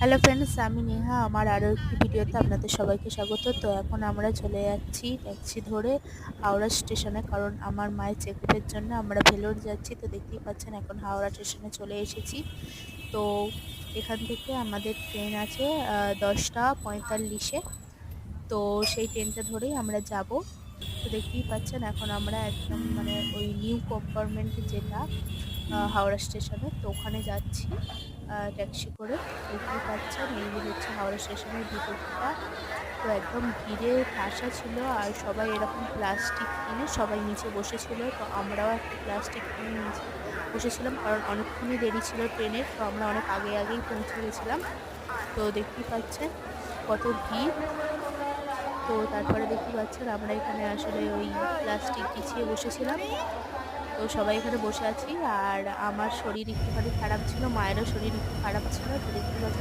Hello friends, আমি নেহা। আমার আরও একটি ভিডিওতে আপনাদের সবাইকে স্বাগত। তো এখন আমরা চলে যাচ্ছি ট্যাক্সি ধরে হাওড়া স্টেশনে, কারণ আমার মায়ের চেকআপের জন্য আমরা ভেলোর যাচ্ছি। তো দেখতেই পাচ্ছেন এখন হাওড়া স্টেশনে চলে এসেছি। তো এখান থেকে আমাদের ট্রেন আছে 10টা 45-এ। তো সেই ট্রেনটা ধরেই আমরা যাব। তো দেখতেই পাচ্ছেন এখন আমরা একদম মানে ওই নিউ কম্পার্টমেন্ট যেটা হাওড়া স্টেশনে, তো ওখানে যাচ্ছি ট্যাক্সি করে। দেখতেই পাচ্ছেন এই হচ্ছে হাওড়া স্টেশনের ভিতরটা। তো একদম ভিড়ে ঠাসা ছিল, আর সবাই এরকম প্লাস্টিক কিনে সবাই নিচে বসেছিল। তো আমরাও একটা প্লাস্টিক কিনে নিচে বসেছিলাম, কারণ অনেকক্ষণই দেরি ছিল ট্রেনের। তো আমরা অনেক আগেই পৌঁছে গেছিলাম। তো দেখতেই পাচ্ছেন কত ভিড়। তো তারপরে দেখতে পাচ্ছেন আমরা এখানে আসলে ওই প্লাস্টিক বিছিয়ে বসেছিলাম। তো সবাই এখানে বসে আছি, আর আমার শরীর একটুখানি খারাপ ছিল, মায়েরও শরীর একটু খারাপ ছিল। তো দেখতে পাচ্ছেন